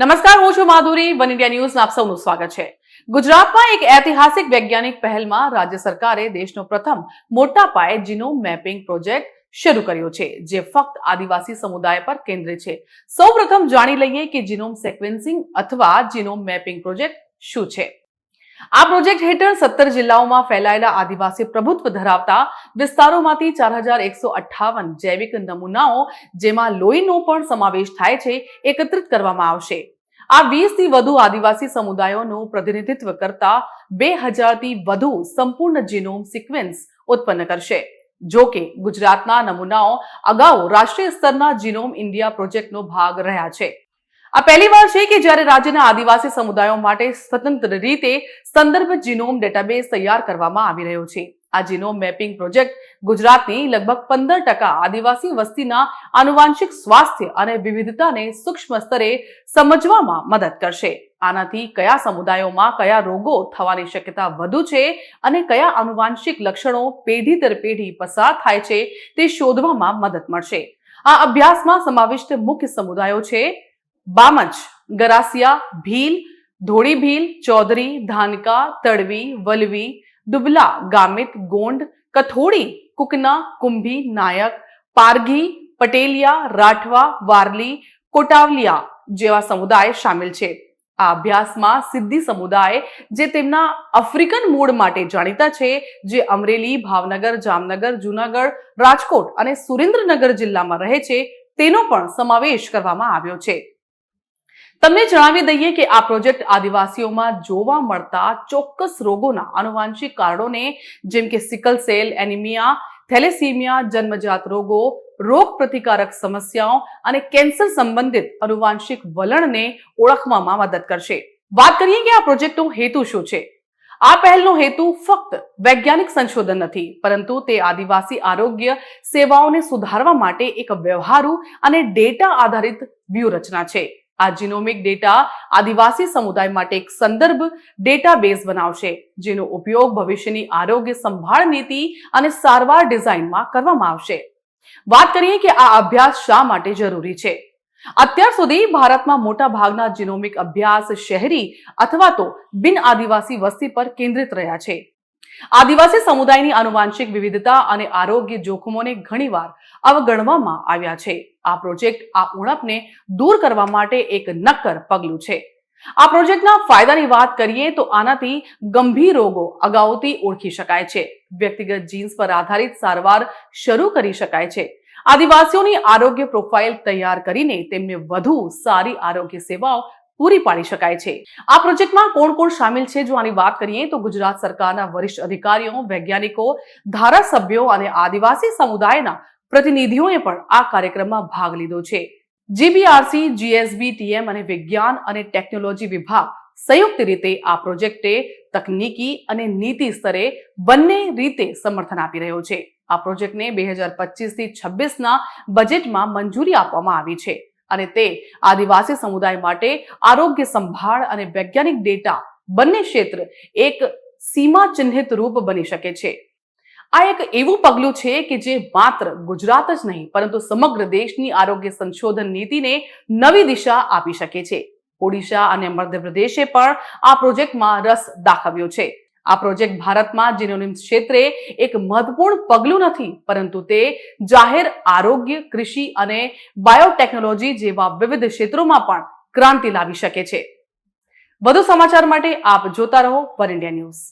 નમસ્કાર, હું છું માધુરી. વન ઇન્ડિયા ન્યૂઝમાં આપ સૌનું સ્વાગત છે. ગુજરાતમાં એક ઐતિહાસિક વૈજ્ઞાનિક પહેલમાં રાજ્ય સરકારે દેશનો પ્રથમ મોટા પાયે જીનોમ મેપિંગ પ્રોજેક્ટ શરૂ કર્યો છે, જે ફક્ત આદિવાસી સમુદાય પર કેન્દ્રિત છે. સૌપ્રથમ જાણી લઈએ કે જીનોમ સિક્વેન્સિંગ અથવા જીનોમ મેપિંગ પ્રોજેક્ટ શું છે. આ પ્રોજેક્ટ હેઠળ 17 જિલ્લાઓમાં ફેલાયેલા આદિવાસી પ્રભુત્વ ધરાવતા વિસ્તારોમાંથી 4158 જૈવિક નમૂનાઓ, જેમાં લોહીનો પણ સમાવેશ થાય છે, એકત્રિત કરવામાં આવશે. આ 20 થી વધુ આદિવાસી સમુદાયોનું પ્રતિનિધિત્વ કરતા 2000 થી વધુ સંપૂર્ણ જીનોમ સિક્વેન્સ ઉત્પન્ન કરશે. જો કે ગુજરાતના નમૂનાઓ અગાઉ રાષ્ટ્રીય સ્તરના જીનોમ ઇન્ડિયા પ્રોજેક્ટનો ભાગ રહ્યા છે. આ પહેલીવાર છે કે જ્યારે રાજ્યના આદિવાસી સમુદાયો માટે સ્વતંત્ર રીતે સંદર્ભ જીનોમ ડેટાબેઝ તૈયાર કરવામાં આવી રહ્યો છે. આ જીનોમ મેપિંગ પ્રોજેક્ટ ગુજરાતની લગભગ 15% આદિવાસી વસ્તીના આનુવાંશિક સ્વાસ્થ્ય અને વિવિધતાને સૂક્ષ્મ સ્તરે સમજવામાં મદદ કરશે. આનાથી કયા સમુદાયોમાં કયા રોગો થવાની શક્યતા વધુ છે અને કયા આનુવાંશિક લક્ષણો પેઢી દર પેઢી પસાર થાય છે તે શોધવામાં મદદ મળશે. આ અભ્યાસમાં સમાવિષ્ટ મુખ્ય સમુદાયો છે બામચ, ગરાસિયા, ભીલ, ધોળી ભીલ, ચૌધરી, ધાનકા, તડવી, વલવી, દુબલા, ગામિત, ગોંડ, કથોડી, કુકના, કુંભી, નાયક, પારઘી, પટેલિયા, રાઠવા, વારલી, કોટાવલિયા જેવા સમુદાય શામેલ છે. આ અભ્યાસમાં સિદ્ધી સમુદાય, જે તેમના આફ્રિકન મૂળ માટે જાણીતા છે, જે અમરેલી, ભાવનગર, જામનગર, જૂનાગઢ, રાજકોટ અને સુરેન્દ્રનગર જિલ્લામાં રહે છે, તેનો પણ સમાવેશ કરવામાં આવ્યો છે. તમને જણાવી દઈએ કે આ પ્રોજેક્ટ આદિવાસીઓમાં જોવા મળતા ચોક્કસ રોગોના આનુવાંશિક કારણોને, જેમ કે સિકલ સેલ એનિમિયા, થેલેસીમિયા, જન્મજાત રોગો, રોગ પ્રતિકારક સમસ્યાઓ અને કેન્સર સંબંધિત આનુવાંશિક વલણને ઓળખવામાં મદદ કરશે. વાત કરીએ કે આ પ્રોજેક્ટનો હેતુ શું છે. આ પહેલનો હેતુ ફક્ત વૈજ્ઞાનિક સંશોધન નથી, પરંતુ તે આદિવાસી આરોગ્ય સેવાઓને સુધારવા માટે એક વ્યવહારુ અને ડેટા આધારિત વ્યૂહરચના છે. આ જીનોમિક ડેટા આદિવાસી સમુદાય માટે એક સંદર્ભ ડેટાબેઝ બનાવશે, જેનો ઉપયોગ ભવિષ્યની આરોગ્ય સંભાળ નીતિ અને સારવાર ડિઝાઇનમાં કરવામાં આવશે. વાત કરીએ કે આ અભ્યાસ શા માટે જરૂરી છે. અત્યાર સુધી ભારતમાં મોટા ભાગના જીનોમિક અભ્યાસ શહેરી અથવા તો બિન આદિવાસી વસ્તી પર કેન્દ્રિત રહ્યા છે. આદિવાસી સમુદાયની આનુવાંશિક વિવિધતા અને આરોગ્ય જોખમોને ઘણીવાર અવગણવામાં આવ્યા છે. આ પ્રોજેક્ટ આ ઉણપને દૂર કરવા માટે એક નક્કર પગલું છે. આ પ્રોજેક્ટના ફાયદાની વાત કરીએ તો આનાથી ગંભીર રોગો અગાઉથી ઓળખી શકાય છે, વ્યક્તિગત જીન્સ પર આધારિત સારવાર શરૂ કરી શકાય છે, આદિવાસીઓની આરોગ્ય પ્રોફાઇલ તૈયાર કરીને તેમને વધુ સારી આરોગ્ય સેવાઓ પૂરી પાડી શકાય છે. આ પ્રોજેક્ટમાં કોણ કોણ શામેલ છે, જો આની વાત કરીએ તો ગુજરાત સરકારના વરિષ્ઠ અધિકારીઓ, વૈજ્ઞાનિકો, ધારાસભ્યો અને આદિવાસી સમુદાયના પ્રતિનિધિઓએ પણ આ કાર્યક્રમમાં ભાગ લીધો છે. જીબીઆરસી, જીએસબી, ટીએમ અને વિજ્ઞાન અને ટેકનોલોજી વિભાગ સંયુક્ત રીતે આ પ્રોજેક્ટે તકનીકી અને નીતિ સ્તરે બંને રીતે સમર્થન આપી રહ્યો છે. આ પ્રોજેક્ટને 2025 થી 26ના બજેટમાં મંજૂરી આપવામાં આવી છે અને તે આદિવાસી સમુદાય માટે આરોગ્ય સંભાળ અને વૈજ્ઞાનિક ડેટા બંને ક્ષેત્ર એક સીમા ચિહ્નિત રૂપ બની શકે છે. આ એક એવું પગલું છે કે જે માત્ર ગુજરાત જ નહીં, પરંતુ સમગ્ર દેશની આરોગ્ય સંશોધન નીતિને નવી દિશા આપી શકે છે. ઓડિશા અને મધ્યપ્રદેશે પણ આ પ્રોજેક્ટમાં રસ દાખવ્યો છે. આ પ્રોજેક્ટ ભારતમાં જીનોમિક ક્ષેત્રે એક મહત્વપૂર્ણ પગલું નથી, પરંતુ તે જાહેર આરોગ્ય, કૃષિ અને બાયોટેકનોલોજી જેવા વિવિધ ક્ષેત્રોમાં પણ ક્રાંતિ લાવી શકે છે. વધુ સમાચાર માટે આપ જોતા રહો વન ઇન્ડિયા ન્યૂઝ.